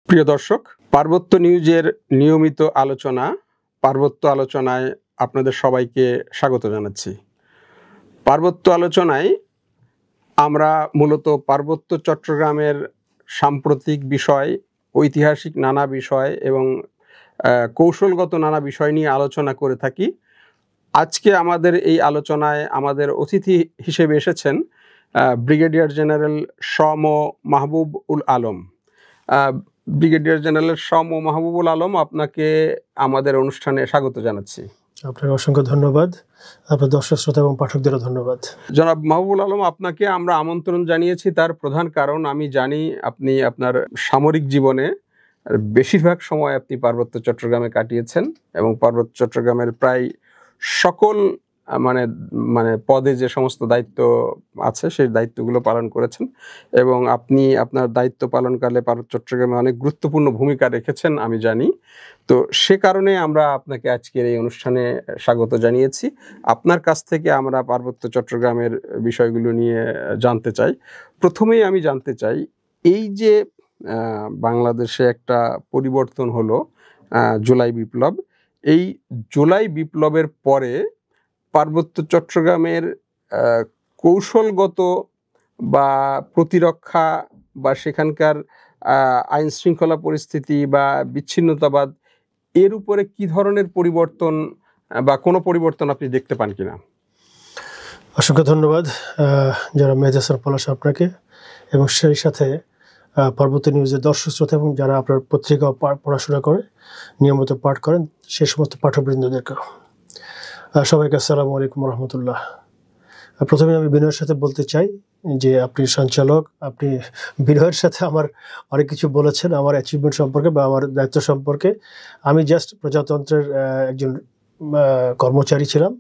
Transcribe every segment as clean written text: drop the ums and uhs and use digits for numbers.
প্রিয় দর্শক, পার্বত্য নিউজের নিয়মিত আলোচনা পার্বত্য আলোচনায় আপনাদের সবাইকে স্বাগত জানাচ্ছি। পার্বত্য আলোচনায় আমরা মূলত পার্বত্য চট্টগ্রামের সাম্প্রতিক বিষয়, ঐতিহাসিক নানা বিষয় এবং কৌশলগত নানা বিষয় নিয়ে আলোচনা করে থাকি। আজকে আমাদের এই আলোচনায় আমাদের অতিথি হিসেবে এসেছেন ব্রিগেডিয়ার জেনারেল শ.ম. মাহবুব-উল আলম। ব্রিগেডিয়ার জেনারেল শ.ম. মাহবুব-উল আলম, আপনাকে আমাদের অনুষ্ঠানে স্বাগত জানাচ্ছি। আপনাকে অসংখ্য ধন্যবাদ। আপনার দর্শক শ্রোতা এবং পাঠকদেরও ধন্যবাদ। জনাব মাহবুব-উল আলম, আপনাকে আমরা আমন্ত্রণ জানিয়েছি তার প্রধান কারণ, আমি জানি আপনি আপনার সামরিক জীবনে বেশিরভাগ সময় আপনি পার্বত্য চট্টগ্রামে কাটিয়েছেন এবং পার্বত্য চট্টগ্রামের প্রায় সকল মানে পদে যে সমস্ত দায়িত্ব আছে সেই দায়িত্বগুলো পালন করেছেন এবং আপনি আপনার দায়িত্ব পালনকালে পার্বত্য চট্টগ্রামে অনেক গুরুত্বপূর্ণ ভূমিকা রেখেছেন আমি জানি। তো সে কারণে আমরা আপনাকে আজকের এই অনুষ্ঠানে স্বাগত জানিয়েছি। আপনার কাছ থেকে আমরা পার্বত্য চট্টগ্রামের বিষয়গুলো নিয়ে জানতে চাই। প্রথমেই আমি জানতে চাই, এই যে বাংলাদেশে একটা পরিবর্তন হলো জুলাই বিপ্লব, এই জুলাই বিপ্লবের পরে পার্বত্য চট্টগ্রামের কৌশলগত বা প্রতিরক্ষা বা সেখানকার আইন শৃঙ্খলা পরিস্থিতি বা বিচ্ছিন্নতাবাদ, এর উপরে কি ধরনের পরিবর্তন বা কোনো পরিবর্তন আপনি দেখতে পান কিনা? অসংখ্য ধন্যবাদ যারা মেহেদী হাসান পলাশ আপনাকে এবং সেই সাথে পার্বত্য নিউজের দর্শক শ্রোতা এবং যারা আপনার পত্রিকা পড়াশোনা করে নিয়মিত পাঠ করেন সেই সমস্ত পাঠকবৃন্দদেরকে সবাইকে আসসালামু আলাইকুম রহমতুল্লাহ। প্রথমে আমি বিনয়ের সাথে বলতে চাই যে আপনি সঞ্চালক, আপনি বিনয়ের সাথে আমার অনেক কিছু বলেছেন আমার অ্যাচিভমেন্ট সম্পর্কে বা আমার দায়িত্ব সম্পর্কে। আমি জাস্ট প্রজাতন্ত্রের একজন কর্মচারী ছিলাম।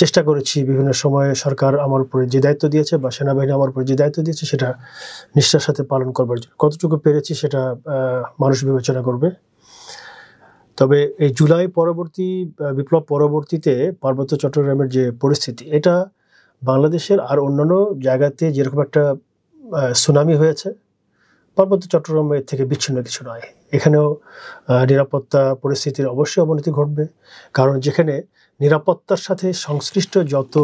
চেষ্টা করেছি বিভিন্ন সময়ে সরকার আমার উপরে যে দায়িত্ব দিয়েছে বা সেনাবাহিনী আমার উপরে যে দায়িত্ব দিয়েছে সেটা নিষ্ঠার সাথে পালন করবার জন্য কতটুকু পেরেছি সেটা মানুষ বিবেচনা করবে। তবে এই জুলাই পরবর্তী বিপ্লব পরবর্তীতে পার্বত্য চট্টগ্রামের যে পরিস্থিতি, এটা বাংলাদেশের আর অন্যান্য জায়গাতে যেরকম একটা সুনামি হয়েছে, পার্বত্য চট্টগ্রামে এর থেকে বিচ্ছিন্ন কিছু নয়। এখানেও নিরাপত্তা পরিস্থিতির অবশ্যই অবনতি ঘটবে, কারণ যেখানে নিরাপত্তার সাথে সংশ্লিষ্ট যত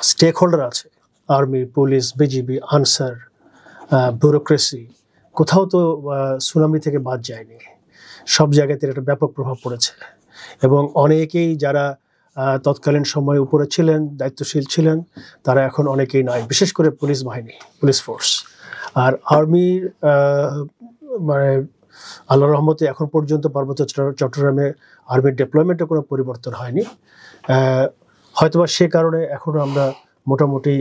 স্টেক হোল্ডার আছে, army, police, BGB, answer, bureaucracy, কোথাও তো সুনামি থেকে বাদ যায়নি। সব জায়গাতে একটা ব্যাপক প্রভাব পড়েছে এবং অনেকেই যারা তৎকালীন সময়ে উপরে ছিলেন, দায়িত্বশীল ছিলেন, তারা এখন অনেকেই নাই, বিশেষ করে পুলিশ বাহিনী, পুলিশ ফোর্স। আর আর্মির মানে আল্লাহর রহমতে এখন পর্যন্ত পার্বত্য চট্টগ্রামে আর্মির ডেপ্লয়মেন্টে কোনো পরিবর্তন হয়নি। হয়তোবা সে কারণে এখনও আমরা মোটামুটি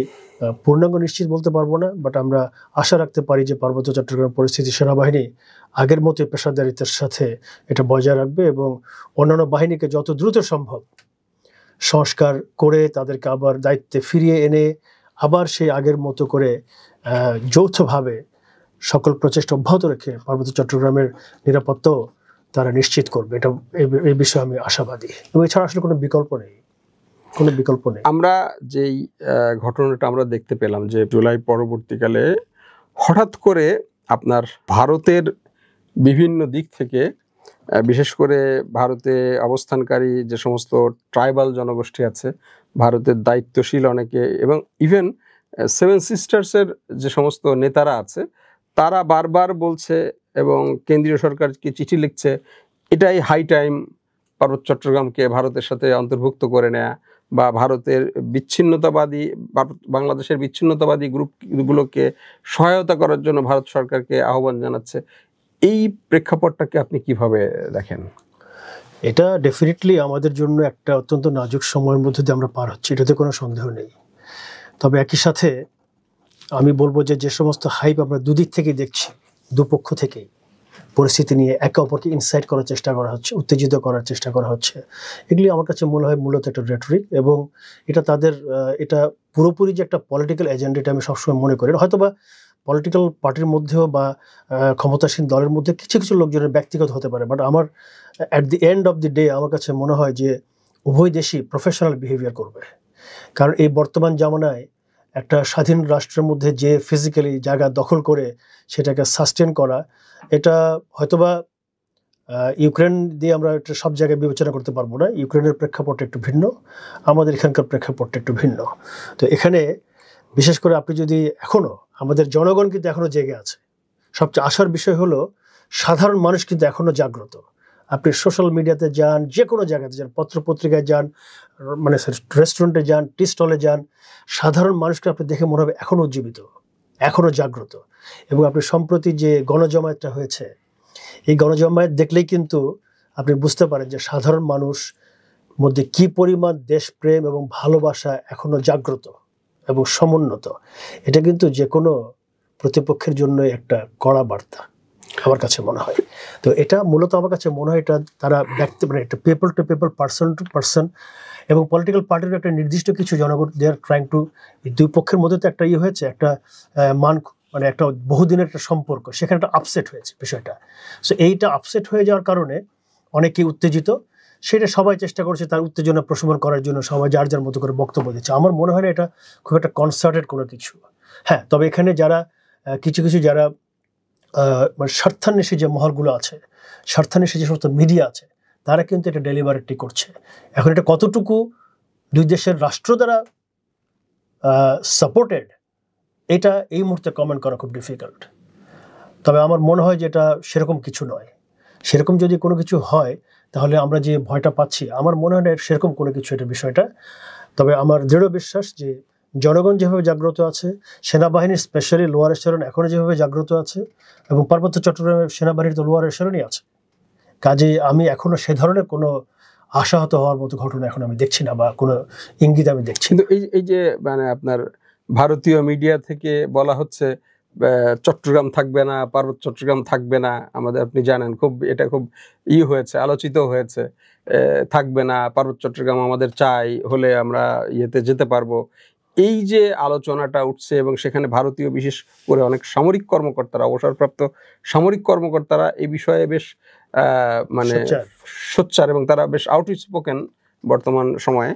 পূর্ণাঙ্গ নিশ্চিত বলতে পারবো না, বাট আমরা আশা রাখতে পারি যে পার্বত্য চট্টগ্রাম পরিস্থিতি সেনাবাহিনী আগের মতো পেশাদারিত্বের সাথে এটা বজায় রাখবে এবং অন্যান্য বাহিনীকে যত দ্রুত সম্ভব সংস্কার করে তাদেরকে আবার দায়িত্বে ফিরিয়ে এনে আবার সেই আগের মতো করে যৌথভাবে সকল প্রচেষ্টা অব্যাহত রেখে পার্বত্য চট্টগ্রামের নিরাপত্তাও তারা নিশ্চিত করবে। এটা এই বিষয়ে আমি আশাবাদী এবং এছাড়া আসলে কোনো বিকল্প নেই। আমরা যেই ঘটনাটা আমরা দেখতে পেলাম যে জুলাই পরবর্তীকালে হঠাৎ করে আপনার ভারতের বিভিন্ন দিক থেকে, বিশেষ করে ভারতে অবস্থানকারী যে সমস্ত ট্রাইবাল জনগোষ্ঠী আছে, ভারতের দায়িত্বশীল অনেকে এবং ইভেন সেভেন সিস্টার্সের যে সমস্ত নেতারা আছে, তারা বারবার বলছে এবং কেন্দ্রীয় সরকারকে চিঠি লিখছে, এটাই হাই টাইম পার্বত্য চট্টগ্রামকে ভারতের সাথে অন্তর্ভুক্ত করে নেয়া বা ভারতের বাংলাদেশের বিচ্ছিন্নতাবাদী গ্রুপগুলোকে সহায়তা করার জন্য ভারত সরকারকে আহ্বান জানাচ্ছে। এই প্রেক্ষাপটটাকে আপনি কিভাবে দেখেন? এটা ডেফিনেটলি আমাদের জন্য একটা অত্যন্ত নাজুক সময়ের মধ্যে দিয়ে আমরা পার হচ্ছি, এটাতে কোনো সন্দেহ নেই। তবে একই সাথে আমি বলবো যে সমস্ত হাইপ আমরা দুদিক থেকে দেখছি, দুপক্ষ থেকেই পরিস্থিতি নিয়ে একে অপরকে ইনসাইট করার চেষ্টা করা হচ্ছে, উত্তেজিত করার চেষ্টা করা হচ্ছে, এগুলি আমার কাছে মনে হয় মূলত একটা রেটরিক এবং এটা তাদের এটা পুরোপুরি যে একটা পলিটিক্যাল এজেন্ডা, এটা আমি সবসময় মনে করি। হয়তোবা পলিটিক্যাল পার্টির মধ্যেও বা ক্ষমতাসীন দলের মধ্যে কিছু কিছু লোকজনের ব্যক্তিগত হতে পারে, বাট আমার at the end of the day আমার কাছে মনে হয় যে উভয় দেশই প্রফেশনাল বিহেভিয়ার করবে। কারণ এই বর্তমান জামানায় একটা স্বাধীন রাষ্ট্রের মধ্যে যে ফিজিক্যালি জায়গা দখল করে সেটাকে সাস্টেন করা, এটা হয়তোবা ইউক্রেন দিয়ে আমরা এটা সব জায়গায় বিবেচনা করতে পারবো না। ইউক্রেনের প্রেক্ষাপটটা একটু ভিন্ন, আমাদের এখানকার প্রেক্ষাপটটা একটু ভিন্ন। তো এখানে বিশেষ করে আপনি যদি এখনও, আমাদের জনগণ কিন্তু এখনও জেগে আছে। সবচেয়ে আশার বিষয় হলো সাধারণ মানুষ কিন্তু এখনও জাগ্রত। আপনি সোশ্যাল মিডিয়াতে যান, যে কোনো জায়গাতে যান, পত্রপত্রিকায় যান, মানে রেস্টুরেন্টে যান, টি স্টলে যান, সাধারণ মানুষকে আপনি দেখে মনে হবে এখনও উজ্জীবিত, এখনও জাগ্রত। এবং আপনি সম্প্রতি যে গণজমায়েতটা হয়েছে, এই গণজমায়েত দেখলেই কিন্তু আপনি বুঝতে পারেন যে সাধারণ মানুষ মধ্যে কি পরিমাণ দেশপ্রেম এবং ভালোবাসা এখনও জাগ্রত এবং সমুন্নত। এটা কিন্তু যে কোনো প্রতিপক্ষের জন্য একটা কড়া বার্তা আমার কাছে মনে হয়। তো এটা মূলত আমার কাছে মনে হয় এটা তারা ব্যক্তি, মানে একটা people to people, person to person, এবং পলিটিক্যাল পার্টির একটা নির্দিষ্ট কিছু জনগণ দে আর ট্রাইং টু, দুই পক্ষের মধ্যে তো একটা হয়েছে, একটা মানে একটা বহুদিনের একটা সম্পর্ক, সেখানে একটা আপসেট হয়েছে বিষয়টা। সো এইটা আপসেট হয়ে যাওয়ার কারণে অনেকেই উত্তেজিত, সেটা সবাই চেষ্টা করছে তার উত্তেজনা প্রশমন করার জন্য, সবাই যার যার মতো করে বক্তব্য দিচ্ছে। আমার মনে হয় না এটা খুব একটা কনসার্টেড কোনো কিছু। হ্যাঁ, তবে এখানে যারা কিছু কিছু যারা মানে স্বার্থান্বেষী যে মহলগুলো আছে, স্বার্থান্বেষী যে সমস্ত মিডিয়া আছে, তারা কিন্তু এটা ডেলিভারেটলি করছে। এখন এটা কতটুকু দুই দেশের রাষ্ট্র দ্বারা সাপোর্টেড, এটা এই মুহূর্তে কমেন্ট করা খুব ডিফিকাল্ট। তবে আমার মনে হয় যে এটা সেরকম কিছু নয়। সেরকম যদি কোনো কিছু হয় তাহলে আমরা যে ভয়টা পাচ্ছি, আমার মনে হয় না সেরকম কোনো কিছু এটা বিষয়টা। তবে আমার দৃঢ় বিশ্বাস যে জনগণ যেভাবে জাগ্রত আছে, সেনাবাহিনীর স্পেশালি লোয়ার এশারন এখনও যেভাবে জাগ্রত আছে, এবং পার্বত্য চট্টগ্রামের সেনাবাহিনীর তো লোয়ার এশারনই আছে, কাজে আমি এখনও সে ধরনের কোনো আশাহত হওয়ার মতো ঘটনা এখন আমি দেখছি না, বা কোনো ইঙ্গিত আমি দেখছি। কিন্তু এই যে মানে আপনার ভারতীয় মিডিয়া থেকে বলা হচ্ছে চট্টগ্রাম থাকবে না, পার্বত্য চট্টগ্রাম থাকবে না, আমাদের আপনি জানেন খুব এটা খুব হয়েছে, আলোচিত হয়েছে, থাকবে না পার্বত্য চট্টগ্রাম, আমাদের চাই, হলে আমরা ইয়েতে যেতে পারবো। এই যে আলোচনাটা উঠছে, এবং সেখানে ভারতীয় বিশেষ করে অনেক সামরিক কর্মকর্তারা, অবসরপ্রাপ্ত সামরিক কর্মকর্তারা এই বিষয়ে বেশ মানে সোচ্চার, এবং তারা বেশ আউটস্পোকেন বর্তমান সময়ে।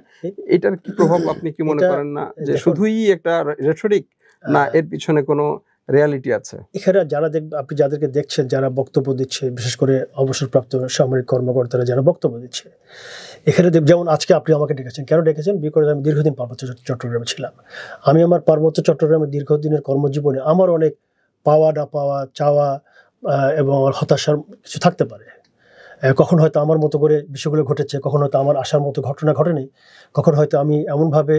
এটার কি প্রভাব আপনি কি মনে করেন না যে শুধুই একটা রেটরিক, না এর পিছনে কোনো রিয়ালিটি আছে? এখানে যারা আপনি যাদেরকে দেখছেন, যারা বক্তব্য দিচ্ছে, বিশেষ করে অবসরপ্রাপ্ত সামরিক কর্মকর্তারা যারা বক্তব্য দিচ্ছে, এখানে যেমন আজকে আপনি আমাকে ডেকেছেন, কেন ডেকেছেন? বিকজ আমি দীর্ঘদিন পার্বত্য চট্টগ্রামে ছিলাম। আমি আমার পার্বত্য চট্টগ্রামের দীর্ঘদিনের কর্মজীবনে আমার অনেক পাওয়া না পাওয়া, চাওয়া এবং আমার হতাশার কিছু থাকতে পারে। কখন হয়তো আমার মতো করে বিষয়গুলো ঘটেছে, কখন হয়তো আমার আশার মতো ঘটনা ঘটেনি, কখন হয়তো আমি এমনভাবে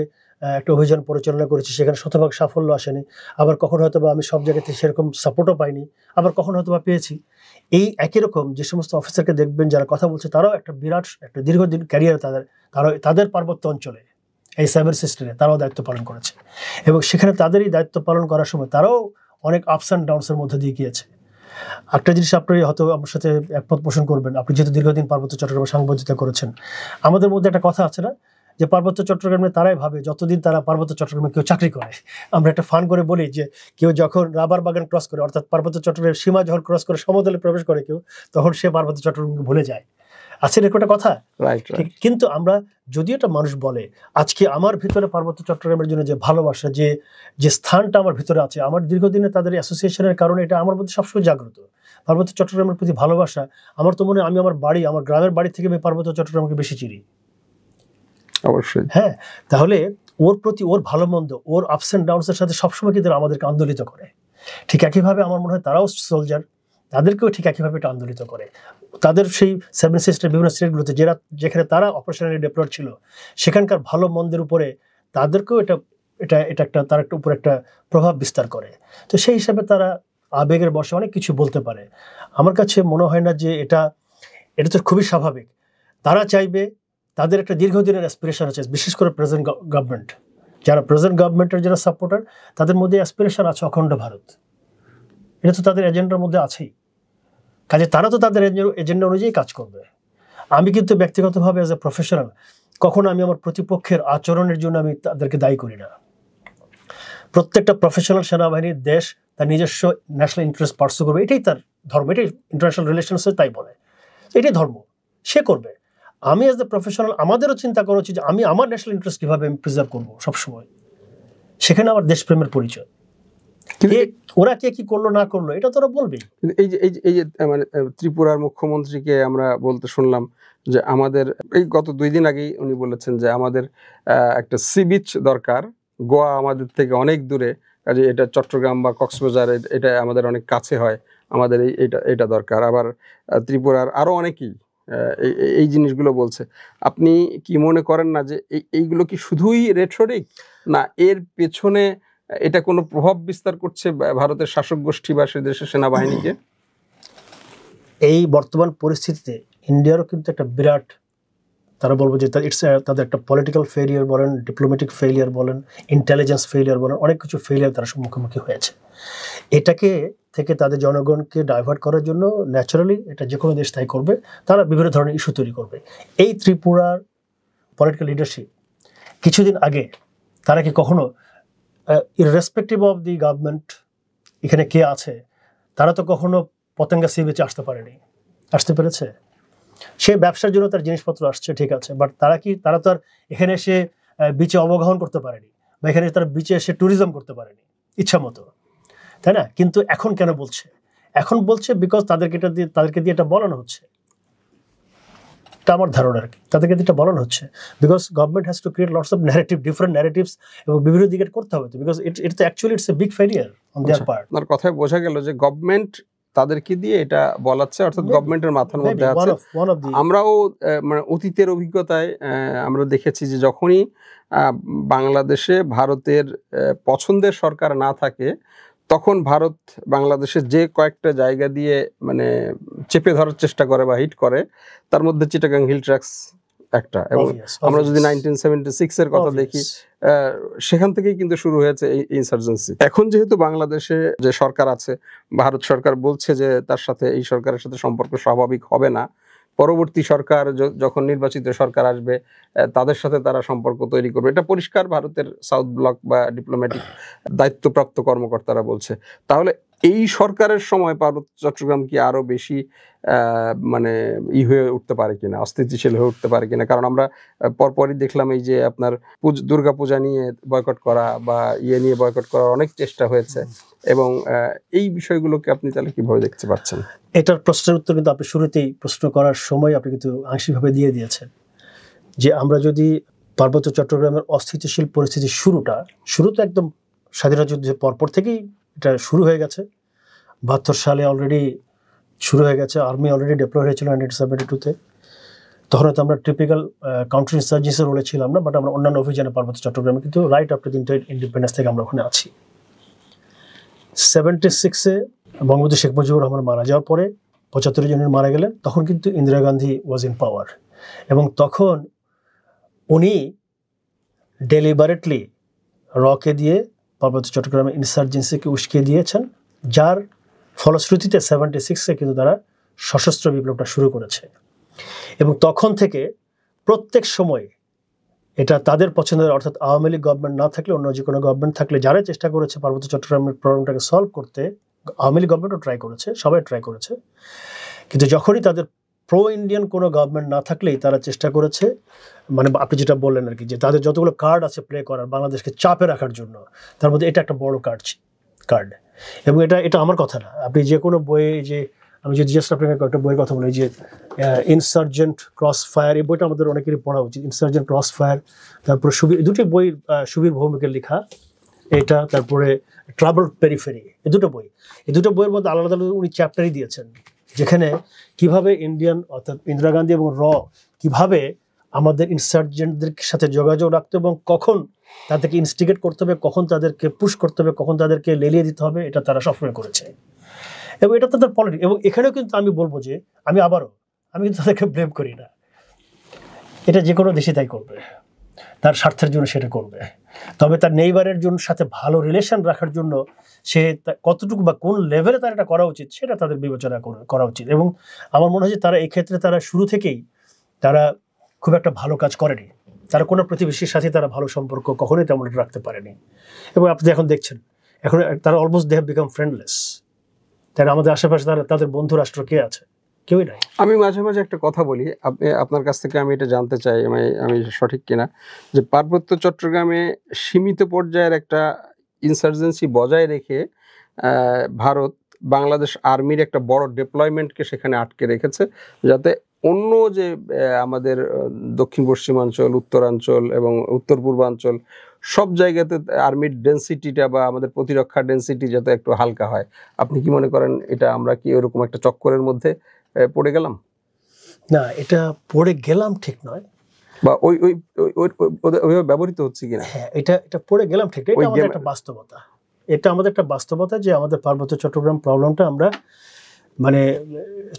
একটা অভিযান পরিচালনা করেছি সেখানে শতভাগ সাফল্য আসেনি, আবার কখন হয়তো বা আমি সব জায়গাতে সেরকম সাপোর্টও পাইনি, আবার কখন হয়তো বা পেয়েছি। এই একই রকম যে সমস্ত অফিসারকে দেখবেন যারা কথা বলছে, তারাও একটা বিরাট একটা দীর্ঘদিন ক্যারিয়ার তাদের পার্বত্য অঞ্চলে এই সাইবার সিস্টেমে তারাও দায়িত্ব পালন করেছে, এবং সেখানে তাদেরই দায়িত্ব পালন করার সময় তারাও অনেক আপস অ্যান্ড ডাউনসের মধ্যে দিয়ে গিয়েছে। একটা জিনিস আপনি হয়তো আমার সাথে একমত পোষণ করবেন, আপনি যেহেতু দীর্ঘদিন পার্বত্য চট্টগ্রামে সাংবাদিকতা করেছেন, আমাদের মধ্যে একটা কথা আছে না যে পার্বত্য চট্টগ্রামে তারাই ভাবে যতদিন তারা পার্বত্য চট্টগ্রামে কেউ চাকরি করে। আমরা একটা ফান করে বলি যে কেউ যখন রাবার বাগান ক্রস করে, অর্থাৎ পার্বত্য চট্টগ্রামের সীমা যখন ক্রস করে সমতলে প্রবেশ করে কেউ, তখন সে পার্বত্য চট্টগ্রামকে ভুলে যায়। আছে এরকম একটা কথা। কিন্তু আমরা যদি একটা মানুষ বলে আজকে আমার ভিতরে পার্বত্য চট্টগ্রামের জন্য যে ভালোবাসা, যে স্থানটা আমার ভিতরে আছে, আমার দীর্ঘদিনে তাদের অ্যাসোসিয়েশনের কারণে এটা আমার মধ্যে সবসময় জাগ্রত। পার্বত্য চট্টগ্রামের প্রতি ভালোবাসা আমার তো মনে হয় আমি আমার গ্রামের বাড়ি থেকে আমি পার্বত্য চট্টগ্রামকে বেশি চিনি। অবশ্যই। হ্যাঁ, তাহলে ওর প্রতি, ওর ভালো মন্দ, ওর আপস অ্যান্ড ডাউনসের সাথে সবসময় কিন্তু আমাদেরকে আন্দোলিত করে। ঠিক একইভাবে আমার মনে হয় তারাও সোলজার, তাদেরকেও ঠিক একইভাবে এটা আন্দোলিত করে। তাদের সেই 7 সিস্টার বিভিন্ন স্টেটগুলোতে যেখানে তারা অপারেশনালি ডেপ্লয়েড ছিল, সেখানকার ভালো মন্দের উপরে তাদেরকেও এটা একটা তার একটা উপর একটা প্রভাব বিস্তার করে। তো সেই হিসাবে তারা আবেগের বশে অনেক কিছু বলতে পারে। আমার কাছে মনে হয় না যে এটা তো খুবই স্বাভাবিক। তারা চাইবে, তাদের একটা দীর্ঘদিনের অ্যাসপিরেশন আছে, বিশেষ করে প্রেজেন্ট গভর্নমেন্ট, যারা প্রেজেন্ট গভর্নমেন্টের যারা সাপোর্টার, তাদের মধ্যে অ্যাসপিরেশন আছে অখণ্ড ভারত। এটা তো তাদের এজেন্ডার মধ্যে আছেই, কাজে তারা তো তাদের এজেন্ডা অনুযায়ী কাজ করবে। আমি কিন্তু ব্যক্তিগতভাবে অ্যাজ এ প্রফেশনাল কখনো আমি আমার প্রতিপক্ষের আচরণের জন্য আমি তাদেরকে দায়ী করি না। প্রত্যেকটা প্রফেশনাল সেনাবাহিনীর দেশ তার নিজস্ব ন্যাশনাল ইন্টারেস্ট পার্সু করবে, এটাই তার ধর্ম, এটাই ইন্টারন্যাশনাল রিলেশনসে তাই বলে, এটাই ধর্ম, সে করবে। আমি অ্যাজ এ প্রফেশনাল আমাদেরও চিন্তা করা উচিত যে আমি আমার ন্যাশনাল ইন্টারেস্ট কীভাবে আমি প্রিজার্ভ করবো সবসময়। সেখানে আমার দেশপ্রেমের পরিচয়। ওরা কে কি করলো না করলো এটা তোরা বলবে। এই যে মানে ত্রিপুরার মুখ্যমন্ত্রীকে আমরা বলতে শুনলাম যে আমাদের এই গত 2 দিন আগেই উনি বলেছেন যে আমাদের একটা সি বিচ দরকার, গোয়া আমাদের থেকে অনেক দূরে, কাজে এটা চট্টগ্রাম বা কক্সবাজার এটা আমাদের অনেক কাছে হয়, আমাদের এটা দরকার। আবার ত্রিপুরার আরো অনেকেই এই জিনিসগুলো বলছে। আপনি কি মনে করেন না যে এইগুলো কি শুধুই রেটরিক, না এর পেছনে এটা কোনো প্রভাব বিস্তার করছে ভারতের শাসক গোষ্ঠী বা সে দেশের সেনাবাহিনীকে? এই বর্তমান পরিস্থিতিতে ইন্ডিয়ারও কিন্তু একটা বিরাট, তারা বলবো যে তাদের একটা পলিটিক্যাল ফেলিয়ার বলেন, ডিপ্লোম্যাটিক ফেলিয়ার বলেন, ইন্টেলিজেন্স ফেলিয়ার বলেন, অনেক কিছু ফেলিয়ার তারা মুখোমুখি হয়েছে। এটাকে থেকে তাদের জনগণকে ডাইভার্ট করার জন্য ন্যাচারালি এটা যে কোনো দেশ তাই করবে, তারা বিভিন্ন ধরনের ইস্যু তৈরি করবে। এই ত্রিপুরার পলিটিক্যাল লিডারশিপ কিছুদিন আগে তারা কি কখনো ইররেসপেক্টিভ অফ দি গভর্নমেন্ট এখানে কে আছে, তারা তো কখনো পতেঙ্গা সি বিচে আসতে পেরেছে? সে ব্যবসার জন্য তার জিনিসপত্র আসছে, ঠিক আছে, বাট তারা তো আর এখানে এসে বিচে অবগাহন করতে পারেনি, বা এখানে তারা বিচে এসে ট্যুরিজম করতে পারেনি ইচ্ছা মতো, তাই না? কিন্তু এখন কেন বলছে? এখন বলছে বিকজ তাদেরকে দিয়ে এটা বলানো হচ্ছে। এটা আমার ধারণা আর কি, তাদেরকে দিয়ে এটা বলানো হচ্ছে because government has to create lots of narrative, different narratives, এবং বিভিন্ন দিকে করতে হবে, because it's actually it's a big failure on their part. আপনার কথায় বোঝা গেল যে গভর্নমেন্ট তাদেরকে দিয়ে এটা বলাচ্ছে, অর্থাৎ গভর্নমেন্টের মাথার মধ্যে আছে। আমরাও মানে অতীতের অভিজ্ঞতায় আমরা দেখেছি যে যখনই বাংলাদেশে ভারতের পছন্দের সরকার না থাকে, তখন ভারত বাংলাদেশের যে কয়েকটা জায়গা দিয়ে মানে চেপে ধরার চেষ্টা করে বা হিট করে, তার মধ্যে চিটাগাং হিল ট্র্যাক্স একটা। এবং আমরা যদি 1976 এর কথা দেখি, সেখান থেকেই কিন্তু শুরু হয়েছে এই ইনসার্জেন্সি। এখন যেহেতু বাংলাদেশে যে সরকার আছে, ভারত সরকার বলছে যে তার সাথে এই সরকারের সাথে সম্পর্ক স্বাভাবিক হবে না, পরবর্তী সরকার যখন নির্বাচিত সরকার আসবে তাদের সাথে তারা সম্পর্ক তৈরি করবে, এটা পরিষ্কার ভারতের সাউথ ব্লক বা ডিপ্লোম্যাটিক দায়িত্বপ্রাপ্ত কর্মকর্তারা বলছে। তাহলে এই সরকারের সময় পার্বত্য চট্টগ্রাম কি আরো বেশি মানে হয়ে উঠতে পারে কিনা, অস্থিতিশীল হয়ে উঠতে পারে কিনা? কারণ আমরা পরপরই দেখলাম এই যে আপনার দুর্গা পূজা নিয়ে বয়কট করা বা নিয়ে বয়কট করার অনেক চেষ্টা হয়েছে, এবং এই বিষয়গুলোকে আপনি তাহলে কিভাবে দেখতে পাচ্ছেন? এটার প্রশ্নের উত্তর কিন্তু আপনি শুরুতেই প্রশ্ন করার সময় আপনি কিন্তু আংশিকভাবে দিয়ে দিয়েছেন, যে আমরা যদি পার্বত্য চট্টগ্রামের অস্থিতিশীল পরিস্থিতির শুরু তো একদম স্বাধীনতা যুদ্ধের পরপর থেকেই এটা শুরু হয়ে গেছে। 72 সালে অলরেডি শুরু হয়ে গেছে, আর্মি অলরেডি ডিপ্লয় হয়েছিল 1972-তে। তখন তো আমরা টিপিক্যাল কাউন্টার ইনসার্জেন্সির রোলে ছিলাম না, বাট আমরা অন্যান্য অভিযানে পার্বত্য চট্টগ্রামে কিন্তু রাইট আফটার দি ইন্ডিপেন্ডেন্স থেকে আমরা ওখানে আছি। 76-এ বঙ্গবন্ধু শেখ মুজিবুর রহমান মারা যাওয়ার পরে 75 জনের মারা গেলেন, তখন কিন্তু ইন্দিরা গান্ধী ওয়াজ ইন পাওয়ার, এবং তখন উনি ডেলিবারেটলি রকে দিয়ে পার্বত্য চট্টগ্রামে ইনসার্জেন্সিকে উস্কে দিয়েছেন, যার ফলশ্রুতিতে 76-এ কিন্তু তারা সশস্ত্র বিপ্লবটা শুরু করেছে। এবং তখন থেকে প্রত্যেক সময় এটা তাদের পছন্দের, অর্থাৎ আওয়ামী লীগ গভর্নমেন্ট না থাকলে অন্য যে কোনো গভর্নমেন্ট থাকলে যারা চেষ্টা করেছে পার্বত্য চট্টগ্রামের প্রবলেমটাকে সলভ করতে, আওয়ামী লীগ গভর্নমেন্টও ট্রাই করেছে, সবাই ট্রাই করেছে, কিন্তু যখনই তাদের প্রো ইন্ডিয়ান কোনো গভর্নমেন্ট না থাকলেই তারা চেষ্টা করেছে, মানে আপনি যেটা বললেন আর কি, যে তাদের যতগুলো কার্ড আছে প্লে করার বাংলাদেশকে চাপে রাখার জন্য, তার মধ্যে এটা একটা বড় কার্ড। এবং এটা আমার কথা না, আপনি যে কোনো বইয়ে, যে আমি যদি জাস্ট আপনাকে একটা বইয়ের কথা বলি, যে ইনসার্জেন্ট ক্রস ফায়ার, এই বইটা আমাদের অনেকেরই পড়া উচিত। ইনসার্জেন্ট ক্রস ফায়ার, তারপরে দুটি বই সুবীর ভৌমিকের লেখা, এটা, তারপরে ট্রাবলড পেরিফেরি, এই দুটো বইয়ের মধ্যে আলাদা আলাদা উনি চ্যাপ্টারই দিয়েছেন, যেখানে কিভাবে ইন্ডিয়ান, অর্থাৎ ইন্দিরা গান্ধী এবং কিভাবে আমাদের ইনসার্জেন্টদের সাথে যোগাযোগ রাখতে এবং কখন তাদেরকে ইনস্টিগেট করতে হবে, কখন তাদেরকে পুশ করতে হবে, কখন তাদেরকে লেলিয়ে দিতে হবে, এটা তারা সবসময় করেছে। এবং এটা তাদের পলিটিক্স। এবং এখানেও কিন্তু আমি বলবো যে আমি কিন্তু তাদেরকে ব্লেম করি না, এটা যে কোনো দেশে তাই করবে, তার স্বার্থের জন্য সেটা করবে। তবে তার নেইবারের জন্য সাথে ভালো রিলেশন রাখার জন্য সে কতটুকু বা কোন লেভেলে তার এটা করা উচিত, সেটা তাদের বিবেচনা করা উচিত। এবং আমার মনে হয় যে তারা এই ক্ষেত্রে তারা শুরু থেকেই তারা খুব একটা ভালো কাজ করেনি, তারা কোনো প্রতিবেশীর সাথে তারা ভালো সম্পর্ক কখনোই তেমন রাখতে পারেনি। এবং আপনি এখন দেখছেন, এখন তারা almost they have become friendless. তারা আমাদের আশেপাশে তাদের বন্ধু রাষ্ট্র কে আছে? কেউই নাই। আমি মাঝে মাঝে একটা কথা বলি, আপনার কাছ থেকে আমি এটা জানতে চাই, আমি সঠিক কিনা, যে পার্বত্য চট্টগ্রামে সীমিত পর্যায়ের একটা ইনসার্জেন্সি বজায় রেখে ভারত বাংলাদেশ আর্মির একটা বড় ডেপ্লয়মেন্টকে সেখানে আটকে রেখেছে, যাতে অন্য যে আমাদের দক্ষিণ পশ্চিমাঞ্চল, উত্তরাঞ্চল এবং উত্তর পূর্বাঞ্চল সব জায়গাতে আর্মির ডেন্সিটিটা বা আমাদের প্রতিরক্ষা ডেন্সিটি যাতে একটু হালকা হয়। আপনি কি মনে করেন এটা আমরা কি ওরকম একটা চক্করের মধ্যে পড়ে গেলাম? না, এটা পড়ে গেলাম ঠিক নয়, বা ওই ওই ওইভাবে ব্যবহৃত হচ্ছে কিনা? হ্যাঁ, এটা পড়ে গেলাম ঠিক নয়, এটা আমাদের একটা বাস্তবতা। এটা আমাদের একটা বাস্তবতা যে আমাদের পার্বত্য চট্টগ্রাম প্রবলেমটা আমরা মানে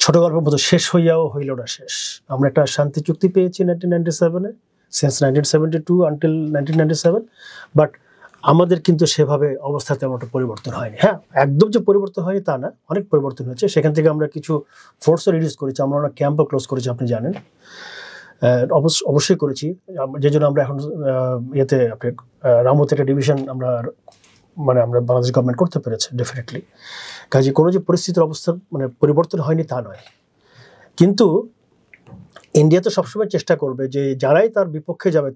ছোট গল্পের মতো শেষ হইয়াও হইল না শেষ। আমরা একটা শান্তি চুক্তি পেয়েছি 1997-এ, সিন্স 1972 আনটিল 1997, বাট আমাদের কিন্তু সেভাবে অবস্থা তেমন একটা পরিবর্তন হয়নি। হ্যাঁ, একদম যে পরিবর্তন হয়নি তা না, অনেক পরিবর্তন হয়েছে। সেখান থেকে আমরা কিছু ফোর্সও রিডিউস করেছি, আমরা অনেক ক্যাম্পও ক্লোজ করেছি, আপনি জানেন। অবশ্যই করেছি, যে জন্য আমরা এখন ইয়েতে আপনি রামুতে একটা ডিভিশন আমরা বাংলাদেশ গভর্নমেন্ট করতে পেরেছে ডেফিনেটলি। কাজে কোনো যে পরিস্থিতির অবস্থা পরিবর্তন হয়নি তা নয়, কিন্তু ইন্ডিয়া তো সবসময় চেষ্টা করবে যে যারাই তার বিপক্ষে যাবে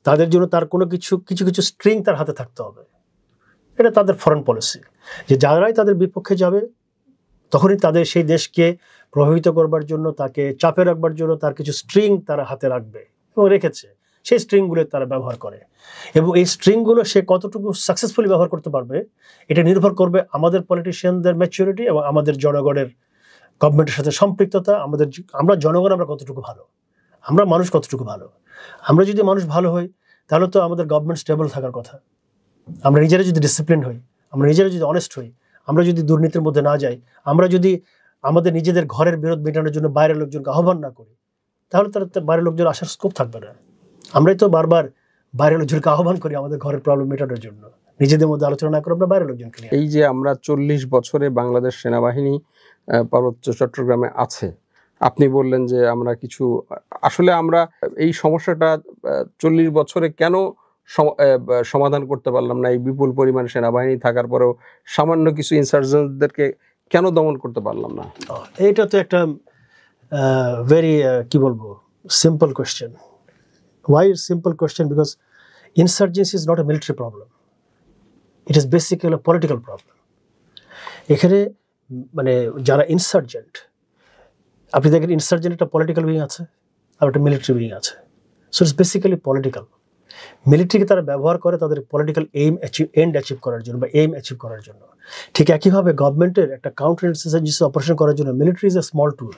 তাদের জন্য তার কোনো কিছু স্ট্রিং তার হাতে থাকতে হবে। এটা তাদের ফরেন পলিসি, যে যারাই তাদের বিপক্ষে যাবে তখনই তাদের সেই দেশকে প্রভাবিত করবার জন্য, তাকে চাপে রাখবার জন্য তার কিছু স্ট্রিং তারা হাতে রাখবে এবং রেখেছে। সেই স্ট্রিংগুলো তারা ব্যবহার করে, এবং এই স্ট্রিংগুলো সে কতটুকু সাকসেসফুলি ব্যবহার করতে পারবে এটা নির্ভর করবে আমাদের পলিটিশিয়ানদের ম্যাচুরিটি এবং আমাদের জনগণের গভর্নমেন্টের সাথে সম্পৃক্ততা। আমরা জনগণ আমরা কতটুকু ভালো, আমরা মানুষ কতটুকু ভালো। আমরা যদি মানুষ ভালো হই তাহলে তো আমাদের গভর্নমেন্ট স্টেবল থাকার কথা। আমরা নিজেরা যদি ডিসিপ্লিন হই, আমরা নিজেরা যদি অনেস্ট হই, আমরা যদি দুর্নীতির মধ্যে না যাই, আমরা যদি আমাদের নিজেদের ঘরের বিরোধ মেটানোর জন্য বাইরের লোকজনকে আহ্বান না করি, তাহলে তার বাইরের লোকজন আসার স্কোপ থাকবে না। আমরাই তো বারবার বাইরের লোকজনকে আহ্বান করি আমাদের ঘরের প্রবলেম মেটানোর জন্য, নিজেদের মধ্যে আলোচনা না করে আমরা বাইরের লোকজনকে নিয়ে। এই যে আমরা 40 বছরে বাংলাদেশ সেনাবাহিনী পার্বত্য চট্টগ্রামে আছে, আপনি বললেন যে আমরা কিছু, আসলে আমরা এই সমস্যাটা 40 বছরে কেন সমাধান করতে পারলাম না? এই বিপুল পরিমাণ সেনাবাহিনী থাকার পরেও সামান্য কিছু ইনসার্জেন্টদেরকে কেন দমন করতে পারলাম না? এটা তো একটা ভেরি কি বলবো simple question. Why simple question? Because insurgency is not a military problem. It is basically a political problem. এখানে যারা ইনসার্জেন্ট, আপনি দেখেন ইনসার্জেন্ট একটা পলিটিক্যাল উইং আছে আর একটা মিলিটারি উইং আছে। So it's basically political. মিলিটারিকে তারা ব্যবহার করে তাদের পলিটিক্যাল এন্ড অ্যাচিভ করার জন্য বা এইম অ্যাচিভ করার জন্য। ঠিক একইভাবে গভর্নমেন্টের একটা কাউন্টার ইনসার্জেন্সি অপারেশন করার জন্য মিলিটারি ইজ এ স্মল টুল।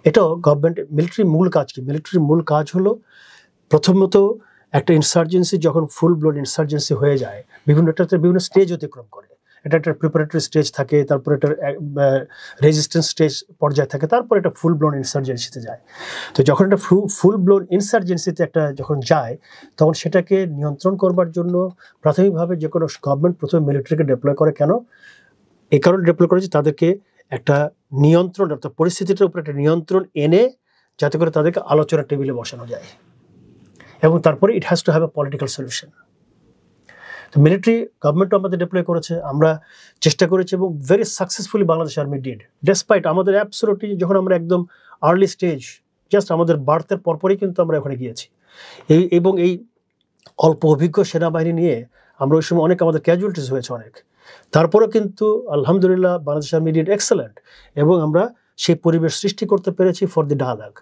এটাও গভর্নমেন্ট, মিলিটারির মূল কাজ কি? মিলিটারির মূল কাজ হলো প্রথমত একটা ইনসার্জেন্সি যখন ফুল ব্লোন ইনসার্জেন্সি হয়ে যায়, বিভিন্ন স্টেজ অতিক্রম করে। এটা একটা প্রিপারেটরি স্টেজ থাকে, তারপর একটা রেজিস্ট্যান্স স্টেজ পর্যায়ে থাকে, তারপর এটা ফুল ব্লোন ইনসার্জেন্সিতে যায়। তো যখন একটা ফুল ব্লোন ইনসার্জেন্সিতে যখন যায়, তখন সেটাকে নিয়ন্ত্রণ করবার জন্য প্রাথমিকভাবে যে কোনো গভর্নমেন্ট প্রথমে মিলিটারিকে ডিপ্লয় করে। কেন? এই কারণে ডিপ্লয় করে যে তাদেরকে একটা নিয়ন্ত্রণ, অর্থাৎ পরিস্থিতিটার উপর একটা নিয়ন্ত্রণ এনে যাতে করে তাদেরকে আলোচনার টেবিলে বসানো যায়, এবং তারপরে it has to have a political solution. তো মিলিটারি গভর্নমেন্টও আমাদের ডিপ্লয় করেছে, আমরা চেষ্টা করেছি এবং very successfully Bangladesh army did, despite আমাদের অ্যাবসলিউটলি যখন আমরা একদম আর্লি স্টেজ, জাস্ট আমাদের বার্থের পরপরই কিন্তু আমরা ওখানে গিয়েছি। এবং এই অল্প অভিজ্ঞ সেনাবাহিনী নিয়ে আমরা ওই সময় অনেক আমাদের ক্যাজুয়ালিটিস হয়েছে অনেক, তারপরেও কিন্তু আলহামদুলিল্লাহ বাংলাদেশ আর্মি ডিড এক্সেলেন্ট, এবং আমরা সেই পরিবেশ সৃষ্টি করতে পেরেছি for the dialogue,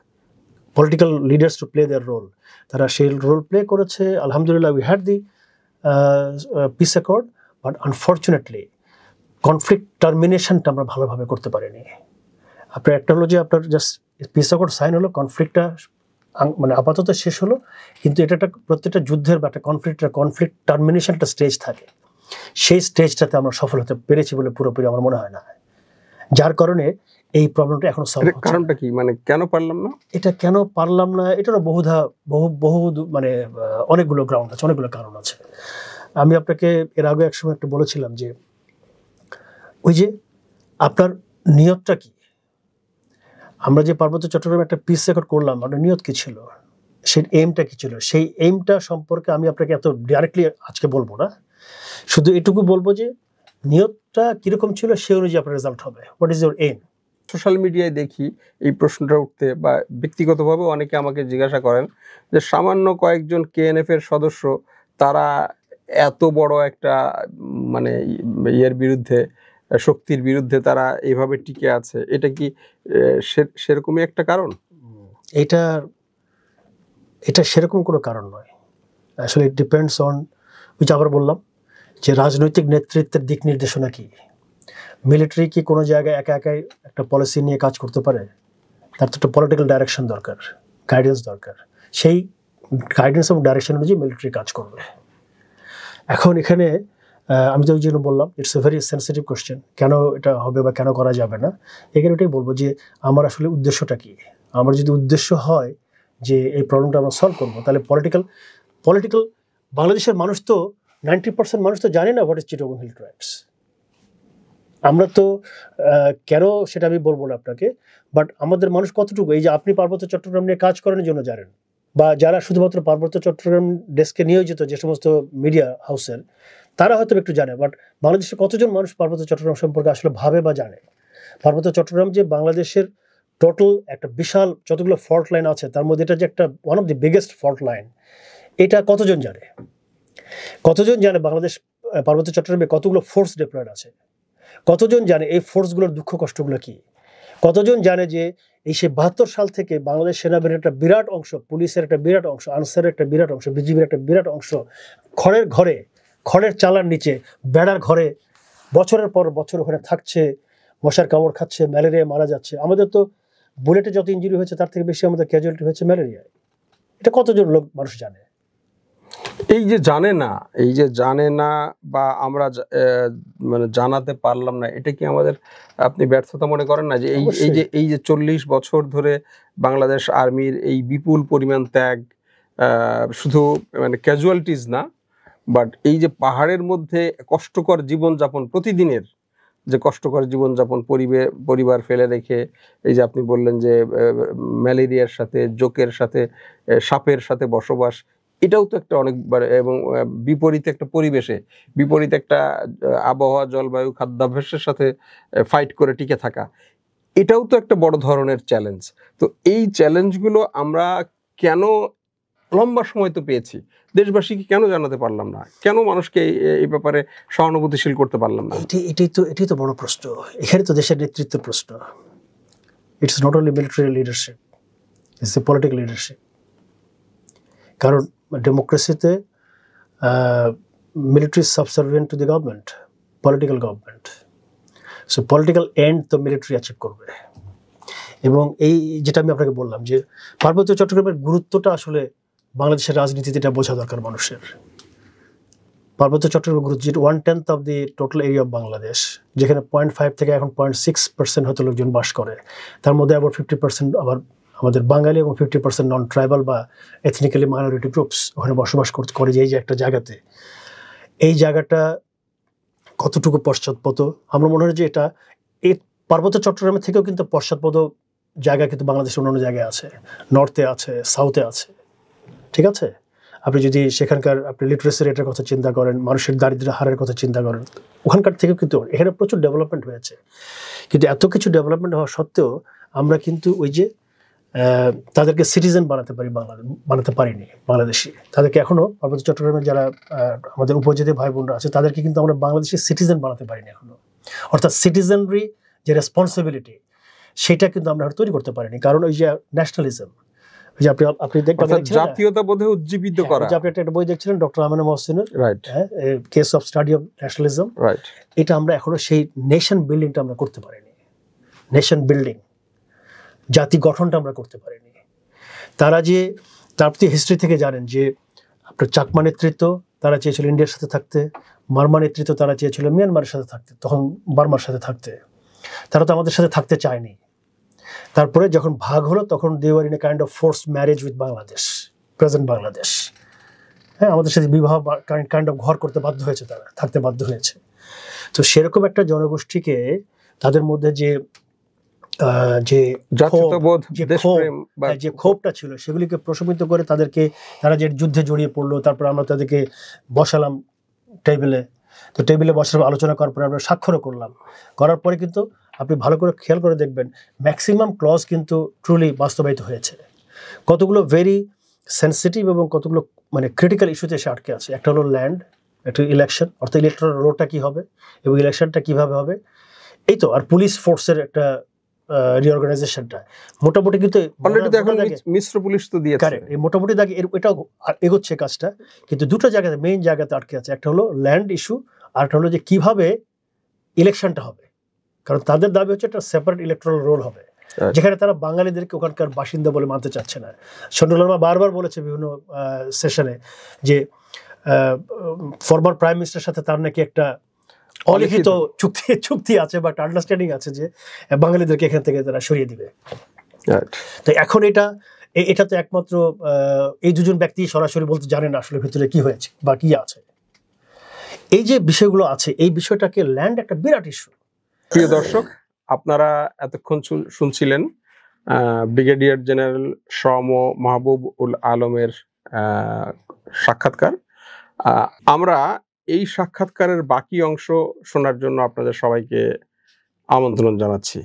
political leaders to play their role. তারা সেই রোল প্লে করেছে। আলহামদুলিল্লাহ we had the peace accord, but unfortunately conflict টার্মিনেশনটা আমরা ভালোভাবে করতে পারিনি। আপনার একটা হলো যে আপনার জাস্ট পিস অ্যাকর্ড সাইন হলো, কনফ্লিক্টটা আপাতত শেষ হলো, কিন্তু এটা একটা প্রত্যেকটা যুদ্ধের বা একটা কনফ্লিক্ট টার্মিনেশন একটা স্টেজ থাকে, সেই স্টেজটাতে আমরা সফল হতে পেরেছি বলে পুরোপুরি আমার মনে হয় না, যার কারণে এই প্রবলেমটা এখনো সলভ হচ্ছে না। কারণটা কি, কেন পারলাম না? এটা কেন পারলাম না, এটারও বহু অনেকগুলো গ্রাউন্ড আছে, অনেকগুলো কারণ আছে। আমি আপনাকে এর আগে একসময় একটা বলেছিলাম যে ওই যে আপনার নিয়তটা কি। আমরা যে পার্বত্য চট্টগ্রামে একটা পিস রেকর্ড করলাম, আপনার নিয়ত কি ছিল, সেই এইমটা কি ছিল, সেই এইমটা সম্পর্কে আমি আপনাকে এত ডাইরেক্টলি আজকে বলবো না, শুধু এটুকু বলবো যে নিয়তটা কিরকম ছিল সেই অনুযায়ী আপনার রেজাল্ট হবে। What is your aim? Social মিডিয়ায় দেখি এই প্রশ্নটা উঠতে, বা ব্যক্তিগতভাবে অনেকে আমাকে জিজ্ঞাসা করেন যে সামান্য কয়েকজন কেএনএফ এর সদস্য তারা এত বড় একটা মানে ইয়ের বিরুদ্ধে, শক্তির বিরুদ্ধে তারা এইভাবে টিকে আছে, এটা কি সেরকমই একটা কারণ? এটা এটা সেরকম কোনো কারণ নয় আসলে। ইট ডিপেন্ডস অন, ওই যে আবার বললাম যে রাজনৈতিক নেতৃত্বের দিক নির্দেশনা কি। মিলিটারি কি কোনো জায়গায় একা একাই একটা পলিসি নিয়ে কাজ করতে পারে? তার তো একটা পলিটিক্যাল ডাইরেকশন দরকার, গাইডেন্স দরকার। সেই গাইডেন্স এবং ডাইরেকশন অনুযায়ী মিলিটারি কাজ করবে। এখন এখানে আমি তো ওই জন্য বললাম it's a very sensitive question, কেন এটা হবে বা কেন করা যাবে না। এখানে ওটাই বলবো যে আমার আসলে উদ্দেশ্যটা কি। আমার যদি উদ্দেশ্য হয় যে এই প্রবলেমটা আমরা সলভ করবো, তাহলে পলিটিক্যাল বাংলাদেশের মানুষ তো 90% মানুষ তো জানে না হোয়াট ইজ চিটাগং হিল ট্রায়ালস। আমরা তো কেন সেটা আমি বলবো না আপনাকে, বাট আমাদের মানুষ কতটুকু, এই যে আপনি পার্বত্য চট্টগ্রাম নিয়ে কাজ করার জন্য জানেন, বা যারা শুধুমাত্র পার্বত্য চট্টগ্রাম ডেস্কে নিয়োজিত যে সমস্ত মিডিয়া হাউসের, তারা হয়তো একটু জানে, বাট বাংলাদেশের কতজন মানুষ পার্বত্য চট্টগ্রাম সম্পর্কে আসলে ভাবে বা জানে? পার্বত্য চট্টগ্রাম যে বাংলাদেশের টোটাল একটা বিশাল যতগুলো ফল্ট লাইন আছে তার মধ্যে এটা যে একটা one of the biggest fault line, এটা কতজন জানে? কতজন জানে বাংলাদেশ পার্বত্য চট্টগ্রামে কতগুলো ফোর্স ডিপ্লয়েড আছে? কতজন জানে এই ফোর্সগুলোর দুঃখ কষ্টগুলো কি? কতজন জানে যে এই সে 72 সাল থেকে বাংলাদেশ সেনাবাহিনীর একটা বিরাট অংশ, পুলিশের একটা বিরাট অংশ, আনসারের একটা বিরাট অংশ, বিজিবির একটা বিরাট অংশ খড়ের ঘরে, খড়ের চালার নিচে, বেড়ার ঘরে বছরের পর বছর ওখানে থাকছে, মশার কামড় খাচ্ছে, ম্যালেরিয়া মারা যাচ্ছে। আমাদের তো বুলেটে যত ইঞ্জুরি হয়েছে তার থেকে বেশি আমাদের ক্যাজুয়ালিটি হয়েছে ম্যালেরিয়ায়। এটা কতজন লোক মানুষ জানে? এই যে জানে না বা আমরা মানে জানাতে পারলাম না, এটা কি আমাদের, আপনি ব্যর্থতা মনে করেন না? যে এই যে 40 বছর ধরে বাংলাদেশ আর্মির এই বিপুল পরিমাণ ত্যাগ, শুধু মানে ক্যাজুয়ালিটিস না, বাট এই যে পাহাড়ের মধ্যে কষ্টকর জীবনযাপন, প্রতিদিনের যে কষ্টকর জীবনযাপন, পরিবার ফেলে রেখে, এই যে আপনি বললেন যে ম্যালেরিয়ার সাথে, জোকের সাথে, সাপের সাথে বসবাস, এটাও তো একটা অনেক, এবং বিপরীত একটা পরিবেশে, বিপরীত একটা আবহাওয়া, জলবায়ু, খাদ্যাভ্যাসের সাথে ফাইট করে টিকে থাকা, এটাও তো একটা বড় ধরনের চ্যালেঞ্জ। তো এই চ্যালেঞ্জগুলো আমরা কেন লম্বা সময় তো পেয়েছি, দেশবাসীকে কেন জানাতে পারলাম না? কেন মানুষকে এই ব্যাপারে সহানুভূতিশীল করতে পারলাম না? এটাই তো বড় প্রশ্ন। এখানে তো দেশের নেতৃত্বের প্রশ্ন। It's not only military leadership, it's a political leadership. কারণ ডেমোক্রেসিতে military subservient to the government, political government. So political and তো মিলিটারি অ্যাচিভ করবে। এবং এই যেটা আমি আপনাকে বললাম যে পার্বত্য চট্টগ্রামের গুরুত্বটা আসলে বাংলাদেশের রাজনীতিতে এটা বোঝা দরকার মানুষের। পার্বত্য চট্টগ্রামের গুরুত্ব, যেটা 1/10 of the total area of Bangladesh, যেখানে 0.5 থেকে এখন 0.6% হয়তো লোকজন বাস করে, তার মধ্যে আবার 50% আবার আমাদের বাঙালি এবং 50% নন ট্রাইবাল বা এথনিক্যালি মাইনরিটি গ্রুপস ওখানে বসবাস করে। যে এই যে একটা জায়গাতে, এই জায়গাটা কতটুকু পশ্চাৎপদ, আমার মনে হয় যে এটা এই পার্বত্য চট্টগ্রামের থেকেও কিন্তু পশ্চাৎপদ জায়গা কিন্তু বাংলাদেশের অন্যান্য জায়গায় আছে, নর্থে আছে, সাউথে আছে। ঠিক আছে, আপনি যদি সেখানকার আপনি লিটারেসি রেটের কথা চিন্তা করেন, মানুষের দারিদ্র্য হারের কথা চিন্তা করেন, ওখানকার থেকেও কিন্তু এখানে প্রচুর ডেভেলপমেন্ট হয়েছে। কিন্তু এত কিছু ডেভেলপমেন্ট হওয়া সত্ত্বেও আমরা কিন্তু ওই যে তাদেরকে সিটিজেন বানাতে পারিনি বাংলাদেশি। তাদেরকে এখনো পার্বত্য চট্টগ্রামের যারা আমাদের উপজাতি ভাই বোনরা আছে তাদেরকে কিন্তু আমরা বাংলাদেশের সিটিজেন বানাতে পারিনি এখনো। অর্থাৎ সিটিজেনরি যে রেসপন্সিবিলিটি সেটা কিন্তু আমরা তৈরি করতে পারিনি। কারণ ওই যে ন্যাশনালিজম, ওই যে আপনি জাতীয়তাবোধে উজ্জীবিত করা, আপনি একটা বই দেখছিলেন ডক্টর আমিনা মহসিনের, case of study of nationalism, এটা আমরা এখনো সেই নেশন বিল্ডিংটা আমরা করতে পারিনি। নেশন বিল্ডিং, জাতি গঠনটা আমরা করতে পারিনি। তারা যে তার হিস্ট্রি থেকে জানেন যে আপনার চাকমা নেতৃত্ব তারা চেয়েছিল ইন্ডিয়ার সাথে থাকতে, মারমা নেতৃত্ব তারা চেয়েছিল মিয়ানমারের সাথে থাকতে, তখন বার্মার সাথে থাকতে। তারা তো আমাদের সাথে থাকতে চায়নি। তারপরে যখন ভাগ হলো তখন they were in a kind of forced marriage with Bangladesh, present Bangladesh. হ্যাঁ, আমাদের সাথে বিবাহ কাইন্ড অফ ঘর করতে বাধ্য হয়েছে, তারা থাকতে বাধ্য হয়েছে। তো সেরকম একটা জনগোষ্ঠীকে তাদের মধ্যে যে ক্ষোভটা ছিল সেগুলিকে প্রশমিত করে তারা যে যুদ্ধে জড়িয়ে পড়লো, তারপর আমরা তাদেরকে বসালাম টেবিলে। তো টেবিলে বসার আলোচনা করার পরে আমরা স্বাক্ষরও করার পরে কিন্তু আপনি ভালো করে খেয়াল করে দেখবেন ম্যাক্সিমাম ক্লজ কিন্তু ট্রুলি বাস্তবায়িত হয়েছে। কতগুলো ভেরি সেন্সিটিভ এবং কতগুলো মানে ক্রিটিক্যাল ইস্যুতে এসে আটকে আছে। একটা হলো ল্যান্ড, একটা ইলেকশন, অর্থাৎ ইলেকট্রাল রোলটা কী হবে এবং ইলেকশনটা কীভাবে হবে, এই তো। আর পুলিশ ফোর্সের একটা রিঅর্গানাইজেশনটা মোটামুটি কিন্তু অলরেডি তো এখন মিশ্র পুলিশ তো দিয়েছে। কারেক্ট, এই মোটামুটি দাগে এটাও এগোচ্ছে কাজটা, কিন্তু দুটো জায়গাতে মেইন জায়গাতে আটকে আছে। একটা হলো ল্যান্ড ইস্যু, আর একটা হলো যে কিভাবে ইলেকশনটা হবে, কারণ তাদের দাবি হচ্ছে একটা সেপারেট ইলেকট্রাল রোল হবে, যেখানে তারা বাঙালিদেরকে ওখানকার বাসিন্দা বলে মানতে চাচ্ছে না। সন্ডুল লামা বারবার বলেছে বিভিন্ন সেশনে যে ফরমার প্রাইম মিনিস্টারের সাথে তার নাকি একটা অলিখিত চুক্তি আছে বা একটা আন্ডারস্ট্যান্ডিং আছে যে বাঙালিদেরকে এখান থেকে তারা সরিয়ে দিবে। তো এখন এটা তো একমাত্র এই দুজন ব্যক্তি সরাসরি বলতে জানে না আসলে ভিতরে কি হয়েছে বা কি আছে। এই যে বিষয়গুলো আছে, এই বিষয়টাকে ল্যান্ড একটা বিরাট ইস্যু। প্রিয় দর্শক, আপনারা এতক্ষণ শুনছিলেন ব্রিগেডিয়ার জেনারেল সম মাহবুব উল আলমের সাক্ষাৎকার। আমরা এই সাক্ষাৎকারের বাকি অংশ শোনার জন্য আপনাদের সবাইকে আমন্ত্রণ জানাচ্ছি।